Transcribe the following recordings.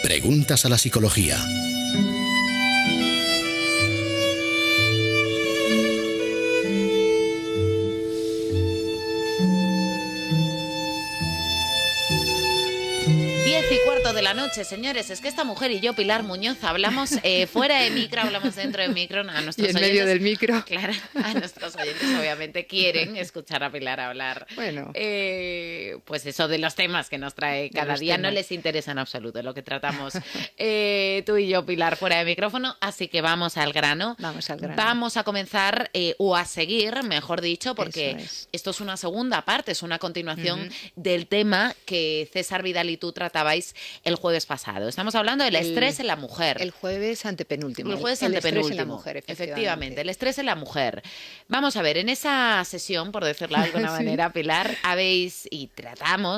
Preguntas a la psicología. De la noche, señores, es que esta mujer y yo, Pilar Muñoz, hablamos fuera de micro, hablamos dentro de micro, a nuestros y en oyentes, medio del micro. Claro, a nuestros oyentes obviamente quieren escuchar a Pilar hablar. Bueno, pues eso de los temas que nos trae cada día temas. No les interesa en absoluto lo que tratamos tú y yo, Pilar, fuera de micrófono, así que vamos al grano. Vamos al grano. Vamos a comenzar o a seguir, mejor dicho, porque esto es una segunda parte, es una continuación del tema que César Vidal y tú tratabais el jueves pasado. Estamos hablando del estrés en la mujer. El jueves antepenúltimo. El jueves antepenúltimo. Estrés en la mujer, efectivamente, el estrés en la mujer. Vamos a ver, en esa sesión, por decirlo de alguna manera, Pilar,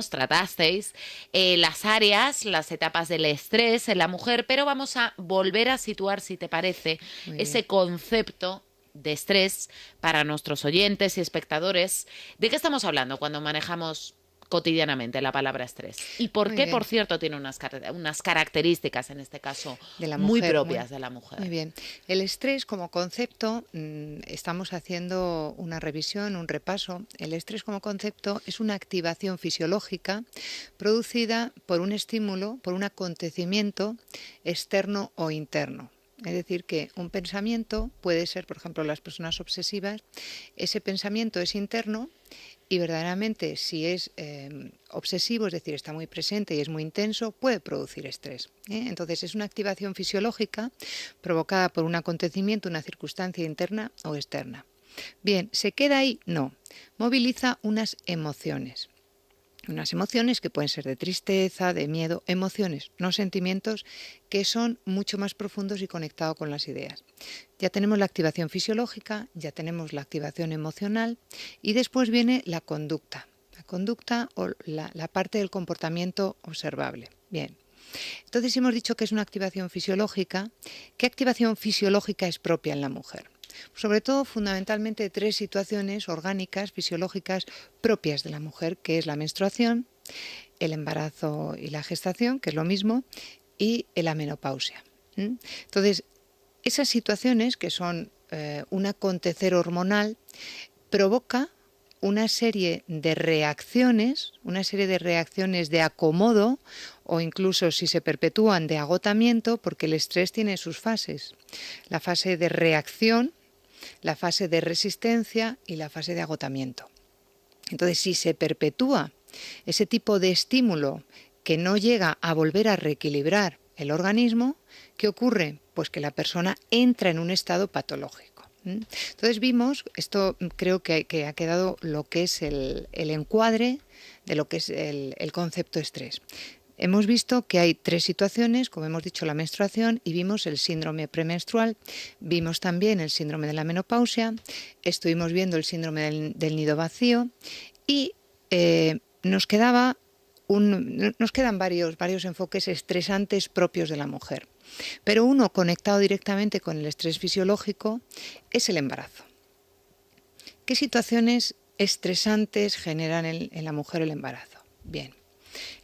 tratasteis las áreas, las etapas del estrés en la mujer, pero vamos a volver a situar, si te parece, ese concepto de estrés para nuestros oyentes y espectadores. ¿De qué estamos hablando cuando manejamos cotidianamente la palabra estrés? ¿Y por qué, por cierto, tiene unas características, en este caso, de la mujer, muy propias de la mujer? Muy bien. El estrés como concepto, estamos haciendo una revisión, un repaso. El estrés como concepto es una activación fisiológica producida por un estímulo, por un acontecimiento externo o interno. Es decir, que un pensamiento puede ser, por ejemplo, las personas obsesivas, ese pensamiento es interno y verdaderamente si es obsesivo, es decir, está muy presente y es muy intenso, puede producir estrés. Entonces es una activación fisiológica provocada por un acontecimiento, una circunstancia interna o externa. Bien, ¿se queda ahí? No. Moviliza unas emociones. Unas emociones que pueden ser de tristeza, de miedo, emociones, no sentimientos, que son mucho más profundos y conectados con las ideas. Ya tenemos la activación fisiológica, ya tenemos la activación emocional y después viene la conducta. La conducta o la parte del comportamiento observable. Bien. Entonces hemos dicho que es una activación fisiológica. ¿Qué activación fisiológica es propia en la mujer? Sobre todo, fundamentalmente, tres situaciones orgánicas, fisiológicas, propias de la mujer, que es la menstruación, el embarazo y la gestación, que es lo mismo, y la menopausia. Entonces, esas situaciones, que son un acontecer hormonal, provoca una serie de reacciones de acomodo, o incluso si se perpetúan de agotamiento, porque el estrés tiene sus fases. La fase de reacción, la fase de resistencia y la fase de agotamiento. Entonces, si se perpetúa ese tipo de estímulo que no llega a volver a reequilibrar el organismo, ¿qué ocurre? Pues que la persona entra en un estado patológico. Entonces vimos, esto creo que ha quedado lo que es el encuadre de lo que es el concepto estrés. Hemos visto que hay tres situaciones, como hemos dicho, la menstruación, y vimos el síndrome premenstrual, vimos también el síndrome de la menopausia, estuvimos viendo el síndrome del nido vacío y nos quedan varios enfoques estresantes propios de la mujer. Pero uno conectado directamente con el estrés fisiológico es el embarazo. ¿Qué situaciones estresantes generan en la mujer el embarazo? Bien.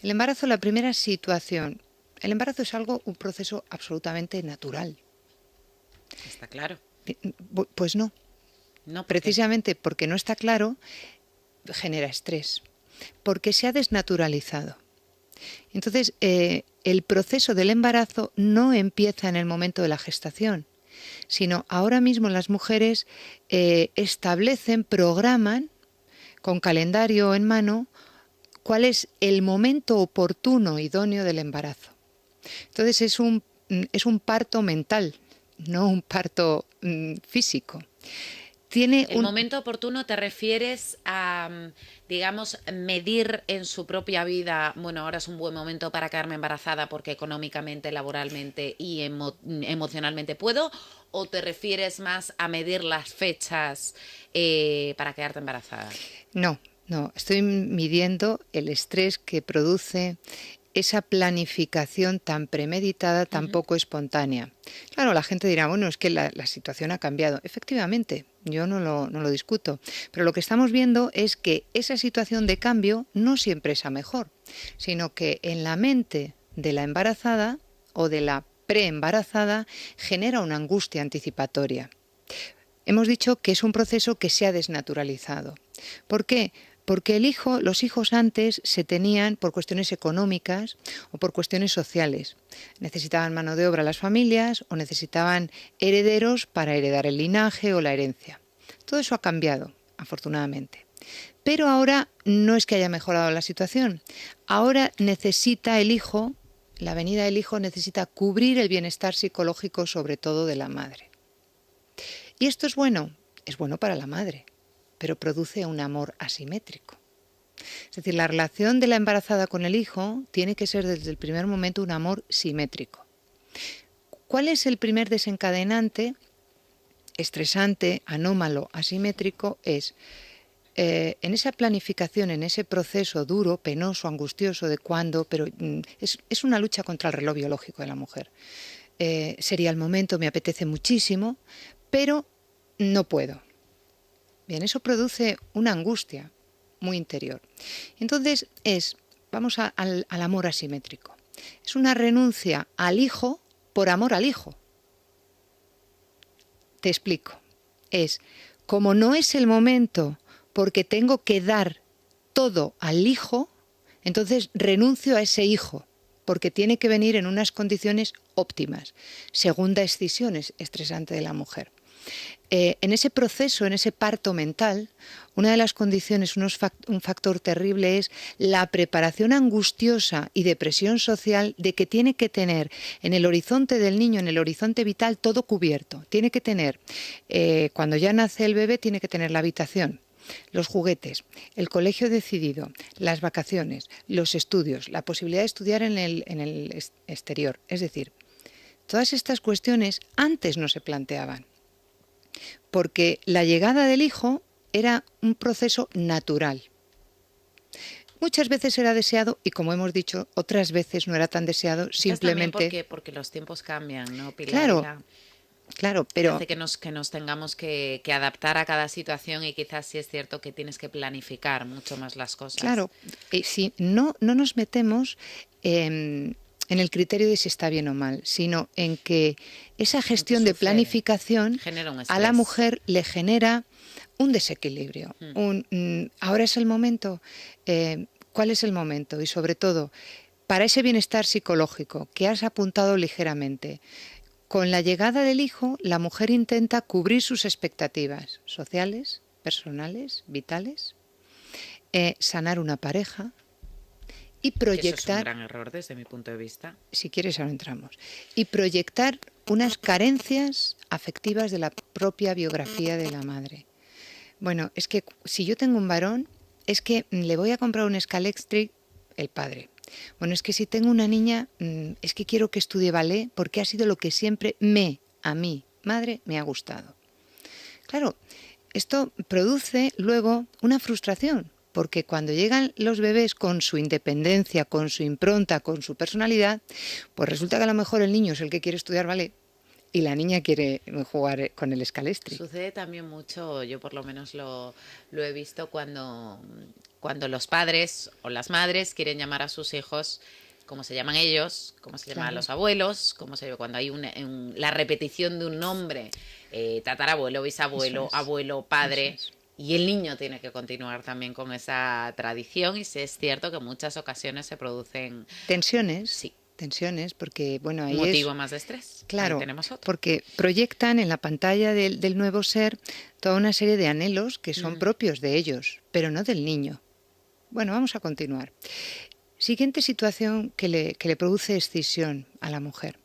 El embarazo, la primera situación. El embarazo es un proceso absolutamente natural. ¿Está claro? Pues no. No, precisamente porque no está claro, genera estrés. Porque se ha desnaturalizado. Entonces, el proceso del embarazo no empieza en el momento de la gestación, sino ahora mismo las mujeres programan con calendario en mano cuál es el momento oportuno, idóneo del embarazo. Entonces es un parto mental, no un parto físico. El momento oportuno te refieres a, digamos, medir en su propia vida, bueno, ahora es un buen momento para quedarme embarazada porque económicamente, laboralmente y emocionalmente puedo, o te refieres más a medir las fechas para quedarte embarazada? No, estoy midiendo el estrés que produce esa planificación tan premeditada, tan poco espontánea. Claro, la gente dirá, bueno, es que la situación ha cambiado. Efectivamente, yo no lo discuto. Pero lo que estamos viendo es que esa situación de cambio no siempre es a mejor, sino que en la mente de la embarazada o de la preembarazada genera una angustia anticipatoria. Hemos dicho que es un proceso que se ha desnaturalizado. ¿Por qué? Porque los hijos antes se tenían por cuestiones económicas o por cuestiones sociales. Necesitaban mano de obra las familias o necesitaban herederos para heredar el linaje o la herencia. Todo eso ha cambiado, afortunadamente. Pero ahora no es que haya mejorado la situación. Ahora necesita el hijo, la venida del hijo necesita cubrir el bienestar psicológico, sobre todo de la madre. Y esto es bueno para la madre, pero produce un amor asimétrico. Es decir, la relación de la embarazada con el hijo tiene que ser desde el primer momento un amor simétrico. ¿Cuál es el primer desencadenante estresante, anómalo, asimétrico? Es en esa planificación, en ese proceso duro, penoso, angustioso de cuándo, pero es una lucha contra el reloj biológico de la mujer. Sería el momento, me apetece muchísimo, pero no puedo. Bien, eso produce una angustia muy interior. Entonces vamos al amor asimétrico. Es una renuncia al hijo por amor al hijo. Te explico. Como no es el momento porque tengo que dar todo al hijo, entonces renuncio a ese hijo porque tiene que venir en unas condiciones óptimas. Segunda escisión estresante de la mujer. En ese proceso, en ese parto mental, una de las condiciones, un factor terrible es la preparación angustiosa y de presión social de que tiene que tener en el horizonte del niño, en el horizonte vital, todo cubierto. Tiene que tener, cuando ya nace el bebé, tiene que tener la habitación, los juguetes, el colegio decidido, las vacaciones, los estudios, la posibilidad de estudiar en el exterior. Es decir, todas estas cuestiones antes no se planteaban, porque la llegada del hijo era un proceso natural. Muchas veces era deseado y, como hemos dicho, otras veces no era tan deseado, simplemente... Porque los tiempos cambian, ¿no, Pilar? Claro, pero... Hace que nos tengamos que adaptar a cada situación y quizás sí es cierto que tienes que planificar mucho más las cosas. Claro, si no nos metemos en el criterio de si está bien o mal, sino en que esa gestión de planificación a la mujer le genera un desequilibrio. Ahora es el momento, ¿cuál es el momento? Y sobre todo, para ese bienestar psicológico que has apuntado ligeramente, con la llegada del hijo, la mujer intenta cubrir sus expectativas sociales, personales, vitales, sanar una pareja, y proyectar... Eso es un gran error desde mi punto de vista. Si quieres, ahora entramos. Y proyectar unas carencias afectivas de la propia biografía de la madre. Bueno, es que si yo tengo un varón, es que le voy a comprar un Scalextric, el padre. Bueno, es que si tengo una niña, es que quiero que estudie ballet porque ha sido lo que siempre a mí, madre, me ha gustado. Claro, esto produce luego una frustración, porque cuando llegan los bebés con su independencia, con su impronta, con su personalidad, pues resulta que a lo mejor el niño es el que quiere estudiar ballet y la niña quiere jugar con el Scalextric. Sucede también mucho, yo por lo menos lo he visto cuando los padres o las madres quieren llamar a sus hijos como se llaman ellos, como se llaman los abuelos, cuando hay la repetición de un nombre, tatarabuelo, bisabuelo, abuelo, padre... Y el niño tiene que continuar también con esa tradición y sí es cierto que en muchas ocasiones se producen... Tensiones. Sí. Tensiones, porque bueno, ahí motivo más de estrés. Claro, ahí tenemos otro. Porque proyectan en la pantalla del nuevo ser toda una serie de anhelos que son propios de ellos, pero no del niño. Bueno, vamos a continuar. Siguiente situación que le produce escisión a la mujer.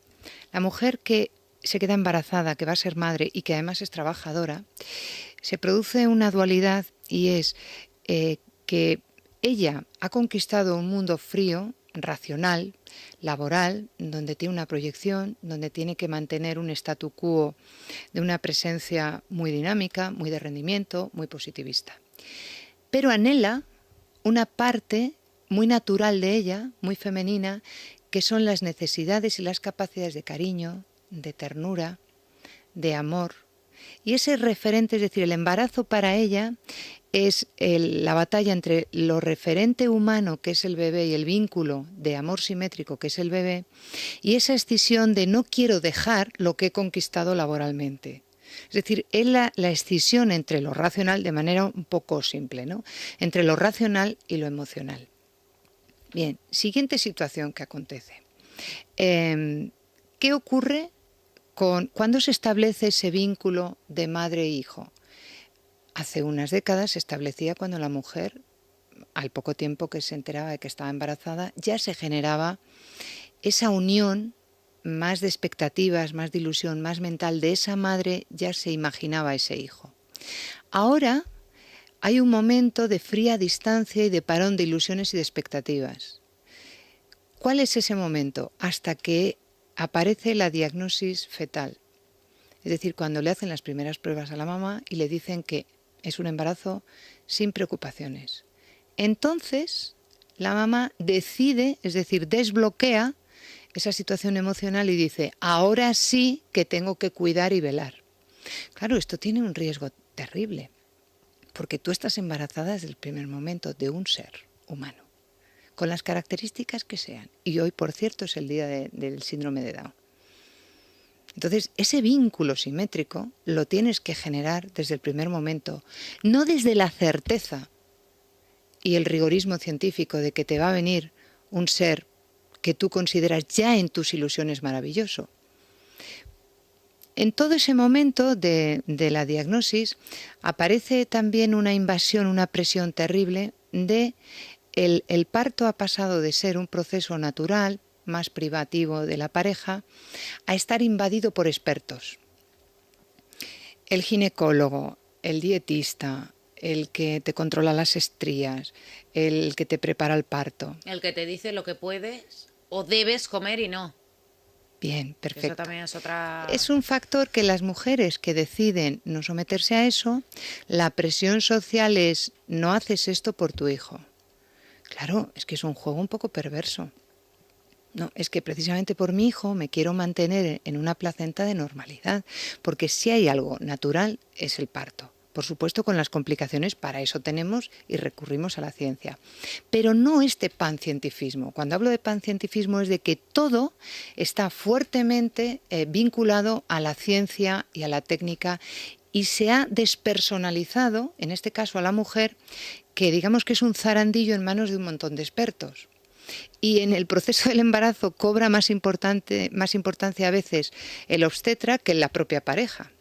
La mujer que se queda embarazada, que va a ser madre y que además es trabajadora, se produce una dualidad y es que ella ha conquistado un mundo frío, racional, laboral, donde tiene una proyección, donde tiene que mantener un statu quo de una presencia muy dinámica, muy de rendimiento, muy positivista. Pero anhela una parte muy natural de ella, muy femenina, que son las necesidades y las capacidades de cariño, de ternura, de amor, Y ese referente, es decir, el embarazo para ella es la batalla entre lo referente humano, que es el bebé, y el vínculo de amor simétrico, que es el bebé, y esa escisión de no quiero dejar lo que he conquistado laboralmente. Es decir, es la escisión entre lo racional, de manera un poco simple, ¿no? Entre lo racional y lo emocional. Bien, siguiente situación que acontece. ¿Qué ocurre cuándo se establece ese vínculo de madre e hijo? Hace unas décadas se establecía cuando la mujer, al poco tiempo que se enteraba de que estaba embarazada, ya se generaba esa unión más de expectativas, más de ilusión, más mental de esa madre, ya se imaginaba ese hijo. Ahora hay un momento de fría distancia y de parón de ilusiones y de expectativas. ¿Cuál es ese momento? Hasta que aparece la diagnosis fetal. Es decir, cuando le hacen las primeras pruebas a la mamá y le dicen que es un embarazo sin preocupaciones. Entonces, la mamá decide, es decir, desbloquea esa situación emocional y dice, ahora sí que tengo que cuidar y velar. Claro, esto tiene un riesgo terrible, porque tú estás embarazada desde el primer momento de un ser humano, con las características que sean. Y hoy, por cierto, es el día del síndrome de Down. Entonces, ese vínculo simétrico lo tienes que generar desde el primer momento, no desde la certeza y el rigorismo científico de que te va a venir un ser que tú consideras ya en tus ilusiones maravilloso. En todo ese momento de la diagnosis aparece también una invasión, una presión terrible de el parto ha pasado de ser un proceso natural, más privativo de la pareja, a estar invadido por expertos. El ginecólogo, el dietista, el que te controla las estrías, el que te prepara el parto. El que te dice lo que puedes o debes comer y no. Bien, perfecto. Eso también es otra... Es un factor que las mujeres que deciden no someterse a eso, la presión social es no haces esto por tu hijo. Claro, es que es un juego un poco perverso. No, es que precisamente por mi hijo me quiero mantener en una placenta de normalidad, porque si hay algo natural es el parto. Por supuesto, con las complicaciones, para eso tenemos y recurrimos a la ciencia. Pero no este pancientifismo. Cuando hablo de pancientifismo es de que todo está fuertemente vinculado a la ciencia y a la técnica y se ha despersonalizado, en este caso a la mujer, que digamos que es un zarandillo en manos de un montón de expertos. Y en el proceso del embarazo cobra más importancia a veces el obstetra que la propia pareja.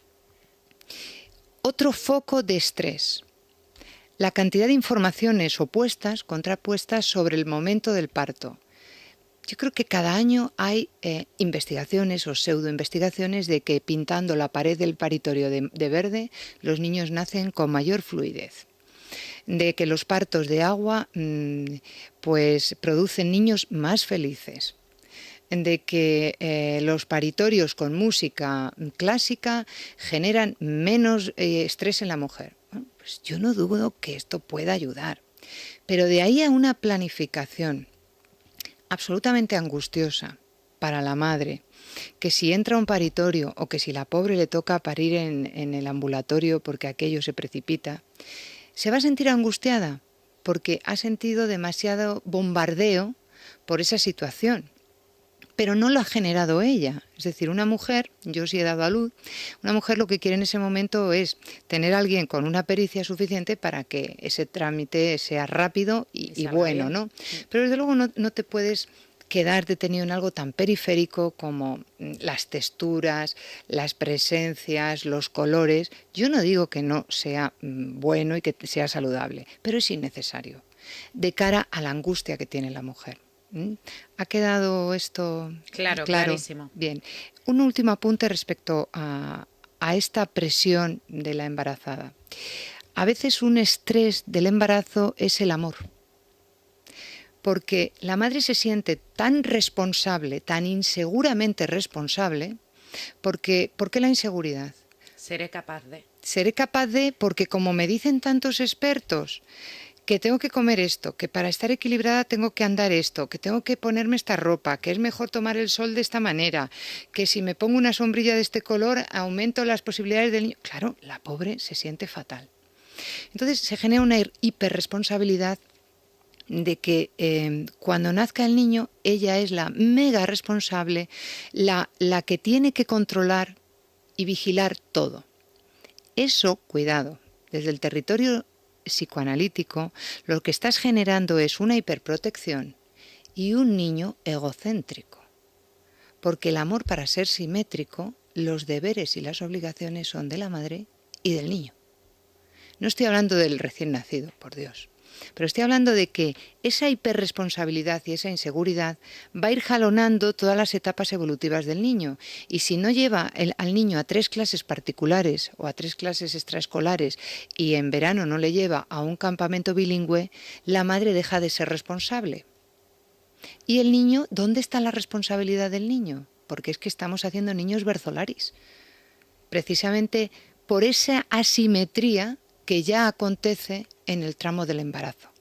Otro foco de estrés, la cantidad de informaciones opuestas, contrapuestas sobre el momento del parto. Yo creo que cada año hay investigaciones o pseudoinvestigaciones de que pintando la pared del paritorio de verde los niños nacen con mayor fluidez. De que los partos de agua pues producen niños más felices, de que los paritorios con música clásica generan menos estrés en la mujer. Bueno, pues yo no dudo que esto pueda ayudar, pero de ahí a una planificación absolutamente angustiosa para la madre, que si entra a un paritorio o que si la pobre le toca parir en el ambulatorio porque aquello se precipita, se va a sentir angustiada porque ha sentido demasiado bombardeo por esa situación, pero no lo ha generado ella. Es decir, una mujer, yo sí he dado a luz, una mujer lo que quiere en ese momento es tener a alguien con una pericia suficiente para que ese trámite sea rápido y bueno, bien, ¿no? Sí. Pero desde luego no te puedes quedar detenido en algo tan periférico como las texturas, las presencias, los colores. Yo no digo que no sea bueno y que sea saludable, pero es innecesario de cara a la angustia que tiene la mujer. ¿Ha quedado esto claro? Clarísimo. Bien. Un último apunte respecto a esta presión de la embarazada. A veces un estrés del embarazo es el amor. Porque la madre se siente tan responsable, tan inseguramente responsable, ¿por qué la inseguridad? Seré capaz de, porque como me dicen tantos expertos que tengo que comer esto, que para estar equilibrada tengo que andar esto, que tengo que ponerme esta ropa, que es mejor tomar el sol de esta manera, que si me pongo una sombrilla de este color aumento las posibilidades del niño. Claro, la pobre se siente fatal. Entonces se genera una hiperresponsabilidad de que cuando nazca el niño ella es la mega responsable, la que tiene que controlar y vigilar todo. Eso, cuidado, desde el territorio psicoanalítico lo que estás generando es una hiperprotección y un niño egocéntrico, porque el amor, para ser simétrico, los deberes y las obligaciones son de la madre y del niño. No estoy hablando del recién nacido, por Dios, pero estoy hablando de que esa hiperresponsabilidad y esa inseguridad va a ir jalonando todas las etapas evolutivas del niño. Y si no lleva al niño a 3 clases particulares o a 3 clases extraescolares y en verano no le lleva a un campamento bilingüe, la madre deja de ser responsable. ¿Y el niño? ¿Dónde está la responsabilidad del niño? Porque es que estamos haciendo niños verzolaris. Precisamente por esa asimetría que ya acontece en el tramo del embarazo.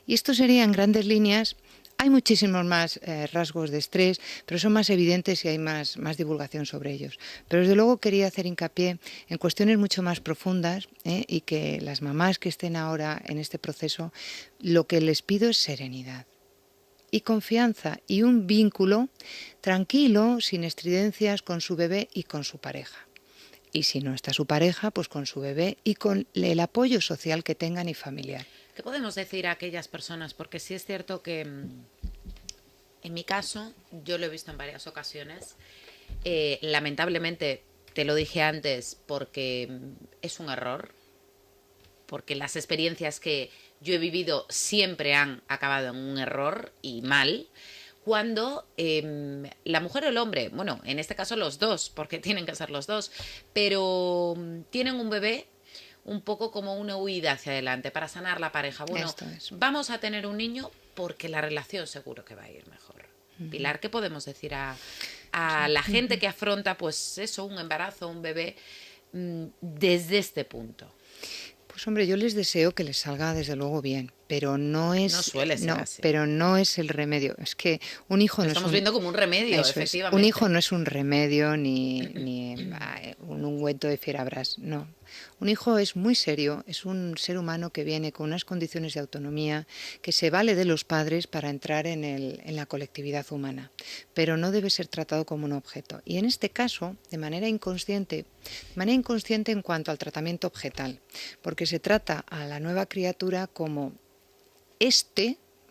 Y esto sería en grandes líneas. Hay muchísimos más rasgos de estrés, pero son más evidentes y hay más divulgación sobre ellos. Pero desde luego quería hacer hincapié en cuestiones mucho más profundas, y que las mamás que estén ahora en este proceso, lo que les pido es serenidad y confianza y un vínculo tranquilo, sin estridencias, con su bebé y con su pareja. Y si no está su pareja, pues con su bebé y con el apoyo social que tengan y familiar. ¿Qué podemos decir a aquellas personas? Porque sí es cierto que en mi caso, yo lo he visto en varias ocasiones, lamentablemente, te lo dije antes, porque es un error, porque las experiencias que yo he vivido siempre han acabado en un error y mal, cuando la mujer o el hombre, bueno, en este caso los dos, porque tienen que ser los dos, pero tienen un bebé un poco como una huida hacia adelante para sanar la pareja. Bueno, vamos a tener un niño porque la relación seguro que va a ir mejor. Pilar, ¿qué podemos decir a la gente que afronta, pues eso, un embarazo, un bebé, desde este punto? Pues hombre, yo les deseo que les salga desde luego bien, pero no es, no suele ser así. Pero no es el remedio. Es que un hijo no estamos viendo como un remedio, efectivamente. Un hijo no es un remedio ni un ungüento de Fierabras, no. Un hijo es muy serio, es un ser humano que viene con unas condiciones de autonomía, que se vale de los padres para entrar en la colectividad humana, pero no debe ser tratado como un objeto. Y en este caso, de manera inconsciente en cuanto al tratamiento objetal, porque se trata a la nueva criatura como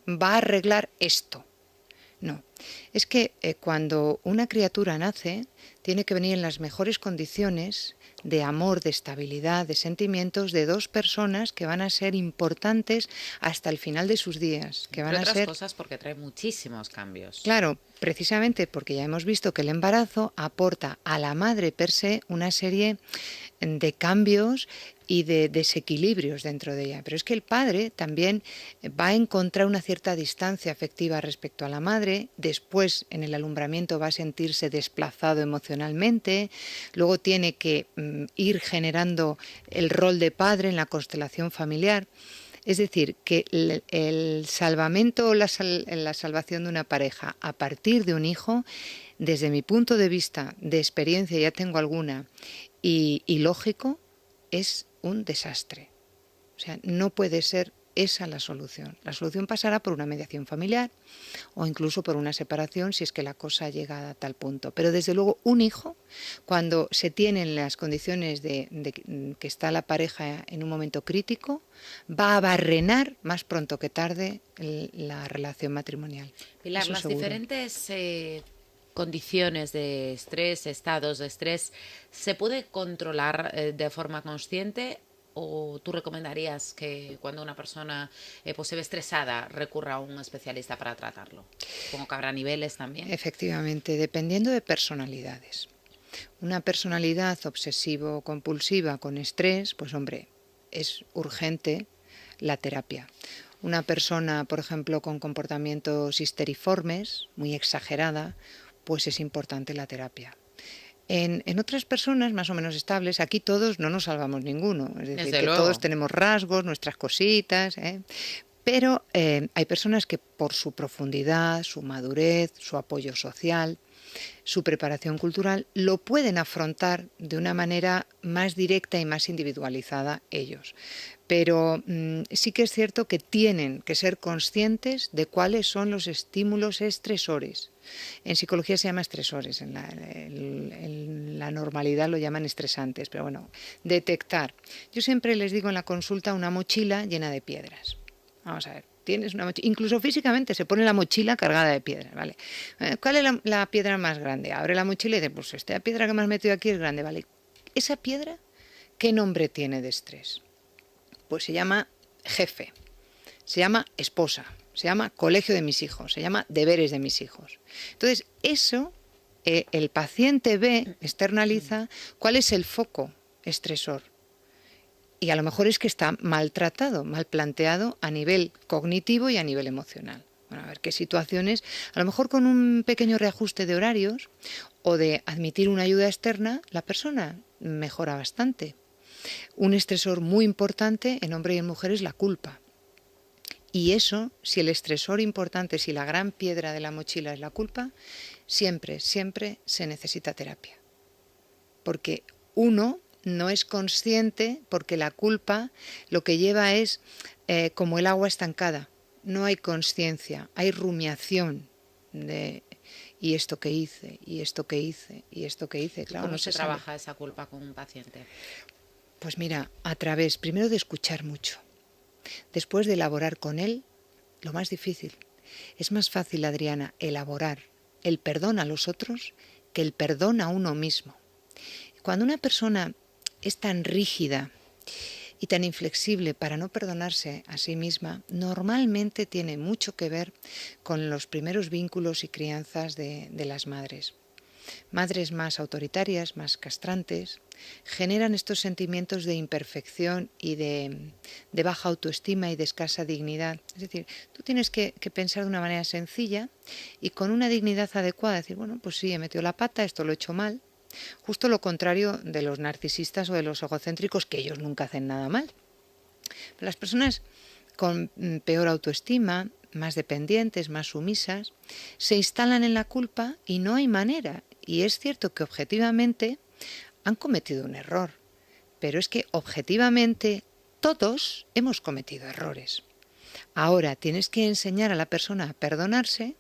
va a arreglar esto. No, es que cuando una criatura nace, tiene que venir en las mejores condiciones de amor, de estabilidad, de sentimientos de 2 personas que van a ser importantes hasta el final de sus días. Que van Entre a otras ser cosas porque trae muchísimos cambios. Claro, precisamente porque ya hemos visto que el embarazo aporta a la madre per se una serie de cambios y de desequilibrios dentro de ella. Pero es que el padre también va a encontrar una cierta distancia afectiva respecto a la madre, después en el alumbramiento va a sentirse desplazado emocionalmente, luego tiene que ir generando el rol de padre en la constelación familiar. Es decir, que el salvamento o la salvación de una pareja a partir de un hijo, desde mi punto de vista, de experiencia, ya tengo alguna, y lógico, es un desastre. O sea, no puede ser esa la solución. La solución pasará por una mediación familiar o incluso por una separación si es que la cosa llega a tal punto. Pero desde luego un hijo, cuando se tienen las condiciones de que está la pareja en un momento crítico, va a barrenar más pronto que tarde la relación matrimonial. Pilar, eso las seguro. diferentes condiciones de estrés, estados de estrés, ¿se puede controlar de forma consciente? ¿O tú recomendarías que cuando una persona pues se ve estresada recurra a un especialista para tratarlo? Supongo que habrá niveles también. Efectivamente, dependiendo de personalidades. Una personalidad obsesivo-compulsiva con estrés, pues hombre, es urgente la terapia. Una persona, por ejemplo, con comportamientos histeriformes, muy exagerada, pues es importante la terapia. En otras personas más o menos estables, aquí todos no nos salvamos ninguno. Es decir, Desde que luego. todos tenemos rasgos, nuestras cositas, ¿eh? Pero hay personas que por su profundidad, su madurez, su apoyo social, su preparación cultural, lo pueden afrontar de una manera más directa y más individualizada ellos. Pero sí que es cierto que tienen que ser conscientes de cuáles son los estímulos estresores. En psicología se llama estresores, en la normalidad lo llaman estresantes, pero bueno, detectar. Yo siempre les digo en la consulta una mochila llena de piedras. Vamos a ver, tienes una mochila, incluso físicamente se pone la mochila cargada de piedras, ¿vale? ¿Cuál es la piedra más grande? Abre la mochila y dice, pues esta piedra que me has metido aquí es grande, ¿vale? ¿Esa piedra qué nombre tiene de estrés? Pues se llama jefe, se llama esposa, se llama colegio de mis hijos, se llama deberes de mis hijos. Entonces, eso el paciente ve, externaliza, cuál es el foco estresor. Y a lo mejor es que está maltratado, mal planteado a nivel cognitivo y a nivel emocional. Bueno, a ver qué situaciones, a lo mejor con un pequeño reajuste de horarios o de admitir una ayuda externa, la persona mejora bastante. Un estresor muy importante en hombre y en mujer es la culpa. Y eso, si el estresor importante, si la gran piedra de la mochila es la culpa, siempre, siempre se necesita terapia. Porque uno no es consciente, porque la culpa lo que lleva es como el agua estancada. No hay conciencia, hay rumiación de y esto que hice, y esto que hice, y esto que hice. Claro, ¿Cómo no se sabe. trabaja esa culpa con un paciente? Pues mira, a través primero de escuchar mucho, después de elaborar con él, lo más difícil. Es más fácil, Adriana, elaborar el perdón a los otros que el perdón a uno mismo. Cuando una persona es tan rígida y tan inflexible para no perdonarse a sí misma, normalmente tiene mucho que ver con los primeros vínculos y crianzas de las madres. Madres más autoritarias, más castrantes, generan estos sentimientos de imperfección y de baja autoestima y de escasa dignidad. Es decir, tú tienes que pensar de una manera sencilla y con una dignidad adecuada, decir, bueno, pues sí, he metido la pata, esto lo he hecho mal. Justo lo contrario de los narcisistas o de los egocéntricos, que ellos nunca hacen nada mal. Pero las personas con peor autoestima, más dependientes, más sumisas, se instalan en la culpa y no hay manera. Y es cierto que objetivamente han cometido un error, pero es que objetivamente todos hemos cometido errores. Ahora tienes que enseñar a la persona a perdonarse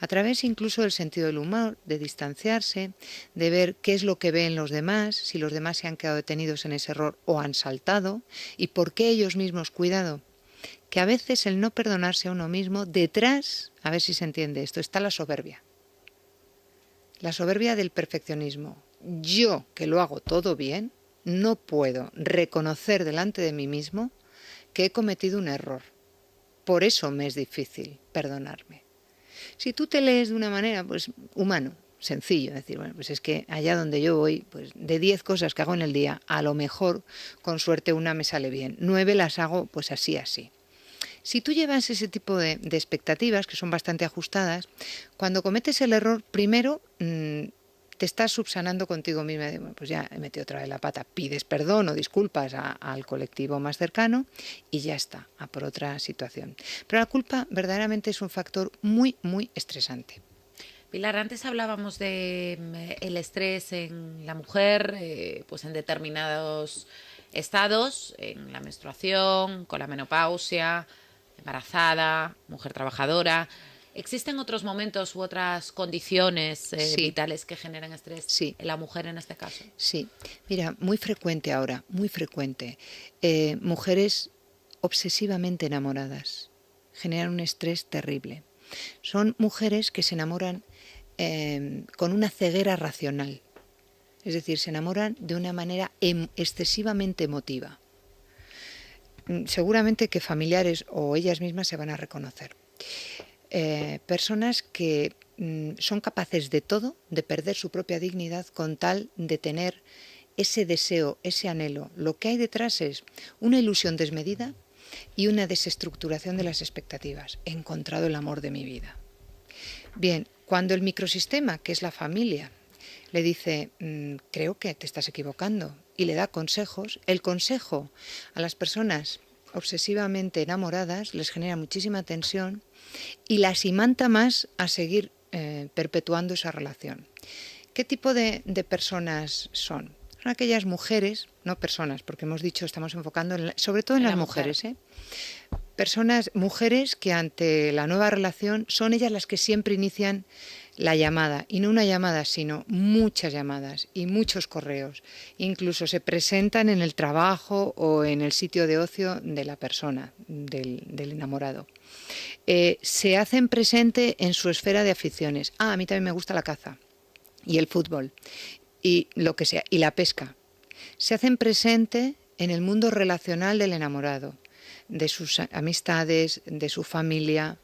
a través incluso del sentido del humor, de distanciarse, de ver qué es lo que ven los demás, si los demás se han quedado detenidos en ese error o han saltado, y por qué ellos mismos, cuidado, que a veces el no perdonarse a uno mismo, detrás, a ver si se entiende esto, está la soberbia. La soberbia del perfeccionismo. Yo, que lo hago todo bien, no puedo reconocer delante de mí mismo que he cometido un error. Por eso me es difícil perdonarme. Si tú te lees de una manera, pues, humano, sencillo, decir, bueno, pues es que allá donde yo voy, pues de 10 cosas que hago en el día, a lo mejor, con suerte, una me sale bien. 9 las hago, pues así, así. Si tú llevas ese tipo de expectativas, que son bastante ajustadas, cuando cometes el error, primero te estás subsanando contigo misma. Bueno, pues ya he metido otra vez la pata, pides perdón o disculpas al colectivo más cercano y ya está, a por otra situación. Pero la culpa verdaderamente es un factor muy, muy estresante. Pilar, antes hablábamos de el estrés en la mujer, pues en determinados estados, en la menstruación, con la menopausia, embarazada, mujer trabajadora. ¿Existen otros momentos u otras condiciones Sí. vitales que generan estrés Sí. en la mujer en este caso? Sí, mira, muy frecuente ahora, muy frecuente. Mujeres obsesivamente enamoradas generan un estrés terrible. Son mujeres que se enamoran con una ceguera racional. Es decir, se enamoran de una manera excesivamente emotiva. Seguramente que familiares o ellas mismas se van a reconocer. Personas que son capaces de todo, de perder su propia dignidad con tal de tener ese deseo, ese anhelo. Lo que hay detrás es una ilusión desmedida y una desestructuración de las expectativas. He encontrado el amor de mi vida. Bien, cuando el microsistema, que es la familia, le dice, creo que te estás equivocando, y le da consejos. El consejo a las personas obsesivamente enamoradas les genera muchísima tensión y las imanta más a seguir perpetuando esa relación. ¿Qué tipo de personas son? Son aquellas mujeres, no personas, porque hemos dicho, estamos enfocando sobre todo en las mujeres, mujeres que ante la nueva relación son ellas las que siempre inician la llamada, y no una llamada, sino muchas llamadas y muchos correos. Incluso se presentan en el trabajo o en el sitio de ocio de la persona, del enamorado. Se hacen presente en su esfera de aficiones. A mí también me gusta la caza y el fútbol y lo que sea, y la pesca. Se hacen presente en el mundo relacional del enamorado, de sus amistades, de su familia.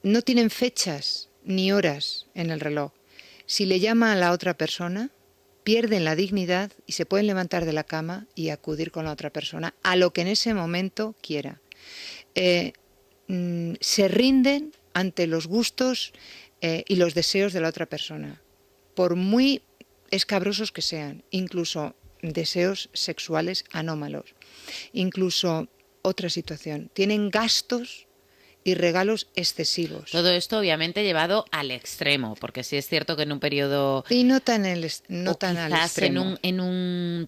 No tienen fechas ni horas en el reloj. Si le llama a la otra persona, pierden la dignidad y se pueden levantar de la cama y acudir con la otra persona a lo que en ese momento quiera. Se rinden ante los gustos y los deseos de la otra persona, por muy escabrosos que sean, incluso deseos sexuales anómalos. Incluso otra situación, tienen gastos y regalos excesivos. Todo esto obviamente llevado al extremo, porque sí es cierto que en un periodo... Y no tan al extremo.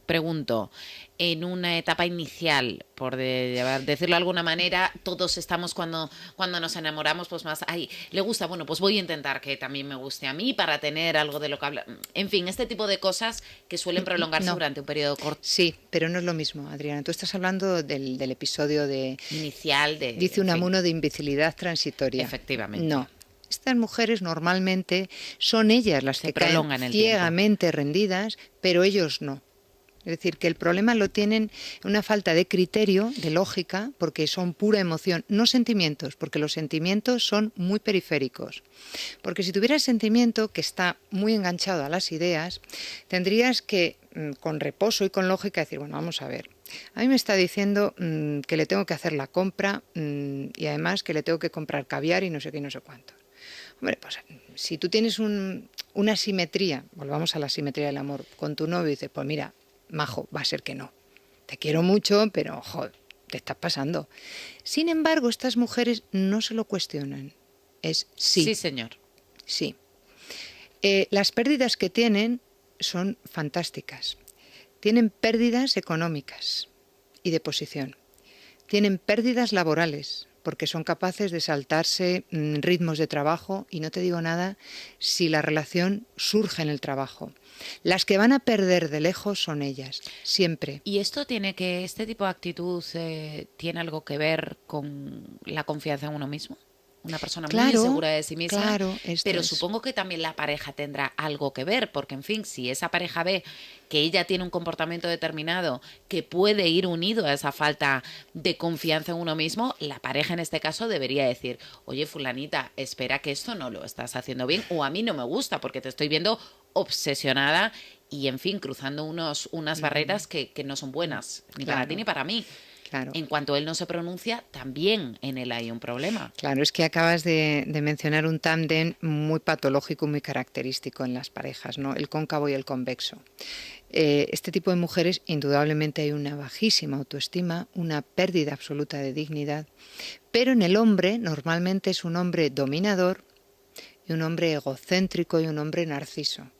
Pregunto, en una etapa inicial, por decirlo de alguna manera, todos estamos cuando nos enamoramos, pues más, ay, le gusta, bueno, pues voy a intentar que también me guste a mí para tener algo de lo que habla. En fin, este tipo de cosas que suelen prolongarse durante un periodo corto. Sí, pero no es lo mismo, Adriana. Tú estás hablando del episodio inicial dice Unamuno, de imbecilidad transitoria. Efectivamente. No. Estas mujeres normalmente son ellas las que caen ciegamente rendidas, pero ellos no. Es decir, que el problema lo tienen una falta de criterio, de lógica, porque son pura emoción, no sentimientos, porque los sentimientos son muy periféricos. Porque si tuvieras sentimiento, que está muy enganchado a las ideas, tendrías que, con reposo y con lógica, decir, bueno, vamos a ver, a mí me está diciendo que le tengo que hacer la compra y además que le tengo que comprar caviar y no sé qué y no sé cuánto. Hombre, pues si tú tienes una simetría, volvamos a la simetría del amor, con tu novio y dices, pues mira, majo, va a ser que no. Te quiero mucho, pero joder, te estás pasando. Sin embargo, estas mujeres no se lo cuestionan. Es sí. Sí, señor. Sí. Las pérdidas que tienen son fantásticas. Tienen pérdidas económicas y de posición. Tienen pérdidas laborales, porque son capaces de saltarse ritmos de trabajo, y no te digo nada si la relación surge en el trabajo. Las que van a perder de lejos son ellas, siempre. ¿Y este tipo de actitud tiene algo que ver con la confianza en uno mismo? Una persona muy insegura de sí misma, pero supongo que también la pareja tendrá algo que ver, porque en fin, si esa pareja ve que ella tiene un comportamiento determinado que puede ir unido a esa falta de confianza en uno mismo, la pareja en este caso debería decir, oye, fulanita, espera que esto no lo estás haciendo bien, o a mí no me gusta porque te estoy viendo obsesionada y, en fin, cruzando unas barreras que no son buenas, ni para ti ni para mí. Claro. En cuanto él no se pronuncia, también en él hay un problema. Claro, es que acabas de mencionar un tándem muy patológico, muy característico en las parejas, ¿no? El cóncavo y el convexo. Este tipo de mujeres, indudablemente hay una bajísima autoestima, una pérdida absoluta de dignidad, pero en el hombre normalmente es un hombre dominador y un hombre egocéntrico y un hombre narciso.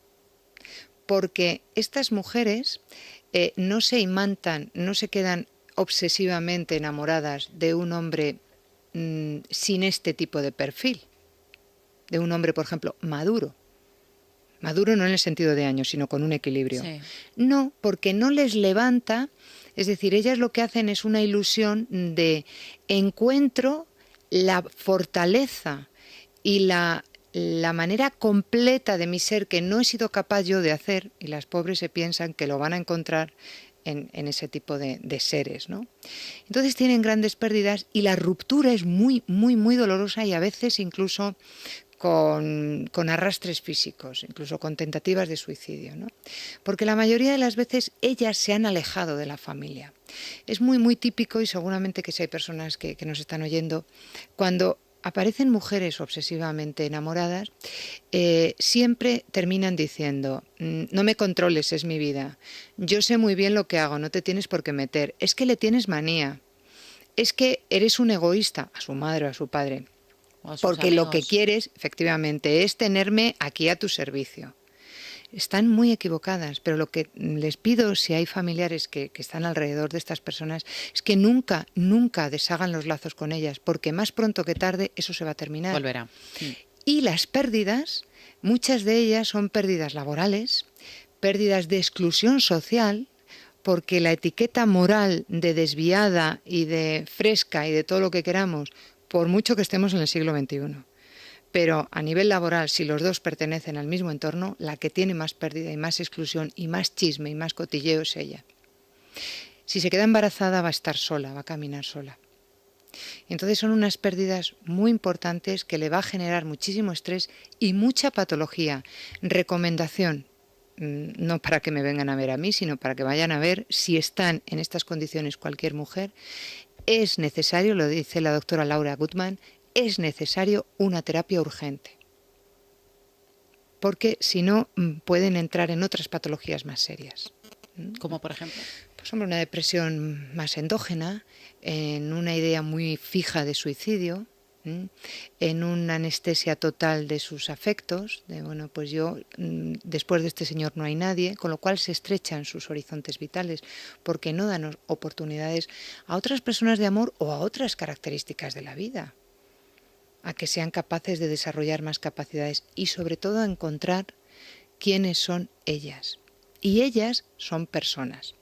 Porque estas mujeres no se imantan, no se quedan obsesivamente enamoradas de un hombre sin este tipo de perfil, de un hombre, por ejemplo, maduro. Maduro no en el sentido de años, sino con un equilibrio. Sí. No, porque no les levanta, es decir, ellas lo que hacen es una ilusión de encuentro la fortaleza y la manera completa de mi ser que no he sido capaz yo de hacer, y las pobres se piensan que lo van a encontrar en ese tipo de seres, ¿no? Entonces tienen grandes pérdidas y la ruptura es muy, muy, muy dolorosa y a veces incluso con arrastres físicos, incluso con tentativas de suicidio, ¿no? Porque la mayoría de las veces ellas se han alejado de la familia. Es muy, muy típico, y seguramente que si hay personas que nos están oyendo, cuando aparecen mujeres obsesivamente enamoradas, siempre terminan diciendo, no me controles, es mi vida, yo sé muy bien lo que hago, no te tienes por qué meter, es que le tienes manía, es que eres un egoísta, a su madre o a su padre, O a sus porque lo que amigos. quieres, efectivamente, es tenerme aquí a tu servicio. Están muy equivocadas, pero lo que les pido, si hay familiares que están alrededor de estas personas, es que nunca, nunca deshagan los lazos con ellas, porque más pronto que tarde eso se va a terminar. Volverá. Y las pérdidas, muchas de ellas son pérdidas laborales, pérdidas de exclusión social, porque la etiqueta moral de desviada y de fresca y de todo lo que queramos, por mucho que estemos en el siglo XXI, pero a nivel laboral, si los dos pertenecen al mismo entorno, la que tiene más pérdida y más exclusión y más chisme y más cotilleo es ella. Si se queda embarazada va a estar sola, va a caminar sola. Entonces son unas pérdidas muy importantes que le va a generar muchísimo estrés y mucha patología. Recomendación, no para que me vengan a ver a mí, sino para que vayan a ver si están en estas condiciones cualquier mujer. Es necesario, lo dice la doctora Laura Gutman, es necesario una terapia urgente. Porque si no, pueden entrar en otras patologías más serias. Como por ejemplo. Pues hombre, una depresión más endógena, en una idea muy fija de suicidio, en una anestesia total de sus afectos, de bueno, pues yo, después de este señor no hay nadie, con lo cual se estrechan sus horizontes vitales, porque no dan oportunidades a otras personas de amor o a otras características de la vida, a que sean capaces de desarrollar más capacidades y sobre todo a encontrar quiénes son ellas. Y ellas son personas.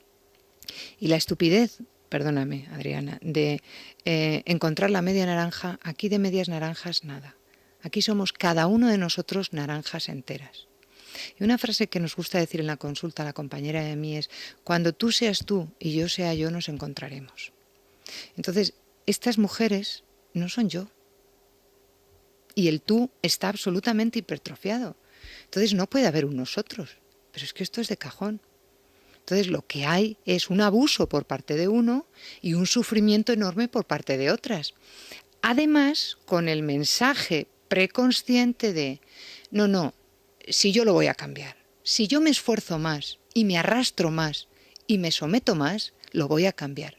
Y la estupidez, perdóname Adriana, de encontrar la media naranja, aquí de medias naranjas nada. Aquí somos cada uno de nosotros naranjas enteras. Y una frase que nos gusta decir en la consulta a la compañera de mí es, cuando tú seas tú y yo sea yo nos encontraremos. Entonces, estas mujeres no son yo. Y el tú está absolutamente hipertrofiado. Entonces no puede haber un nosotros. Pero es que esto es de cajón. Entonces lo que hay es un abuso por parte de uno y un sufrimiento enorme por parte de otras. Además, con el mensaje preconsciente de, no, si yo lo voy a cambiar, si yo me esfuerzo más y me arrastro más y me someto más, lo voy a cambiar.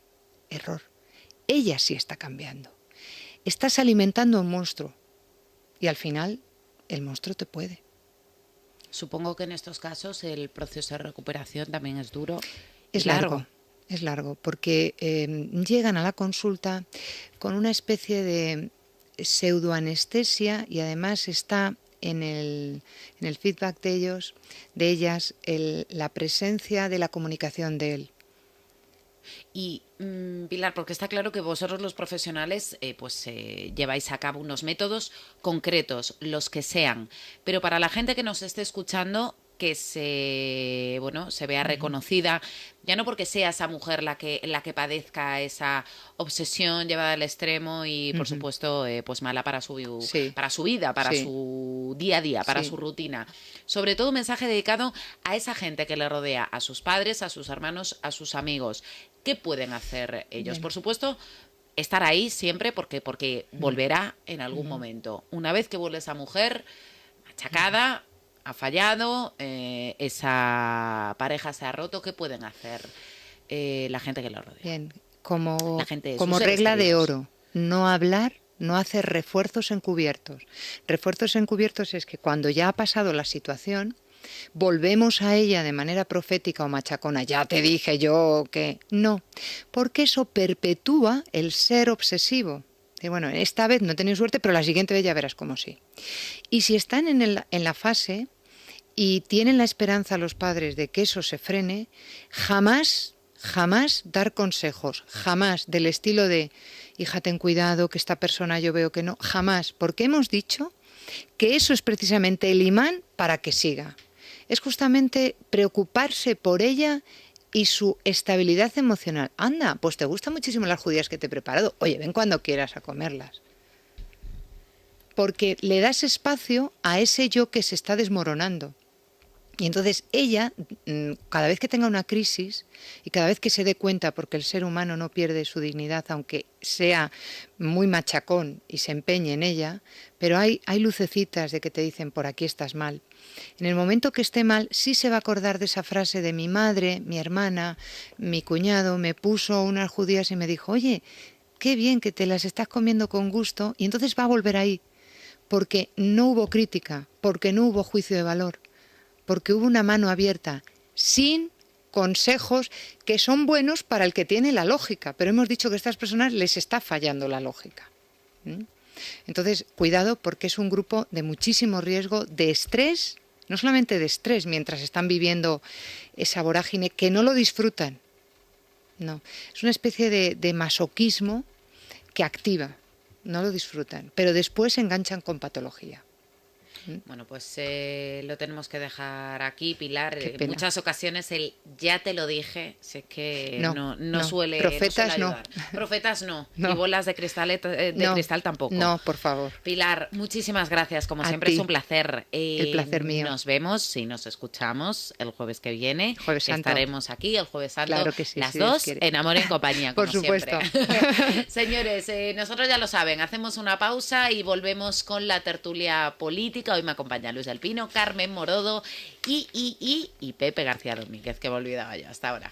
Error. Ella sí está cambiando. Estás alimentando a un monstruo y al final el monstruo te puede. Supongo que en estos casos el proceso de recuperación también es duro. Es largo. Es largo, porque llegan a la consulta con una especie de pseudoanestesia y además está en el feedback de ellas, la presencia de la comunicación de él. Y Pilar, porque está claro que vosotros los profesionales lleváis a cabo unos métodos concretos, los que sean, pero para la gente que nos esté escuchando, que se vea reconocida, ya no porque sea esa mujer la que padezca esa obsesión llevada al extremo y por supuesto pues mala para su vida, para su día a día, para su rutina. Sobre todo un mensaje dedicado a esa gente que le rodea, a sus padres, a sus hermanos, a sus amigos. ¿Qué pueden hacer ellos? Bien. Por supuesto, estar ahí siempre porque volverá en algún momento. Una vez que vuelve esa mujer machacada, ha fallado, esa pareja se ha roto, ¿qué pueden hacer la gente que lo rodea? Bien, como regla de oro, no hablar, no hacer refuerzos encubiertos. Refuerzos encubiertos es que cuando ya ha pasado la situación, volvemos a ella de manera profética o machacona, ya te dije yo que no, porque eso perpetúa el ser obsesivo. Y bueno, esta vez no he tenido suerte, pero la siguiente vez ya verás cómo sí. Y si están en la fase y tienen la esperanza los padres de que eso se frene, jamás dar consejos, jamás del estilo de, hija, ten cuidado, que esta persona yo veo que no, jamás, porque hemos dicho que eso es precisamente el imán para que siga. Es justamente preocuparse por ella y su estabilidad emocional. Anda, pues te gustan muchísimo las judías que te he preparado. Oye, ven cuando quieras a comerlas. Porque le das espacio a ese yo que se está desmoronando. Y entonces ella, cada vez que tenga una crisis y cada vez que se dé cuenta, porque el ser humano no pierde su dignidad, aunque sea muy machacón y se empeñe en ella, pero hay lucecitas de que te dicen por aquí estás mal. En el momento que esté mal, sí se va a acordar de esa frase de mi madre, mi hermana, mi cuñado me puso unas judías y me dijo, oye, qué bien que te las estás comiendo con gusto, y entonces va a volver ahí, porque no hubo crítica, porque no hubo juicio de valor, porque hubo una mano abierta, sin consejos que son buenos para el que tiene la lógica, pero hemos dicho que a estas personas les está fallando la lógica. Entonces, cuidado, porque es un grupo de muchísimo riesgo de estrés, no solamente de estrés mientras están viviendo esa vorágine, que no lo disfrutan. No, es una especie de masoquismo que activa, no lo disfrutan, pero después se enganchan con patología. Bueno, pues lo tenemos que dejar aquí, Pilar. En muchas ocasiones el ya te lo dije, sé que no suele, profetas no suele ayudar. no. Profetas no. No. Y bolas de cristal, cristal tampoco. No, por favor. Pilar, muchísimas gracias. Como siempre ti. Es un placer. El placer mío. Nos vemos y nos escuchamos el jueves que viene. Jueves Santo. Estaremos aquí el Jueves Santo, claro que sí, las si dos en Amor en Compañía, como por supuesto. siempre. Señores, nosotros ya lo saben, hacemos una pausa y volvemos con la tertulia política. Hoy me acompaña Luis del Pino, Carmen Morodo y Pepe García Domínguez, que me olvidaba yo hasta ahora.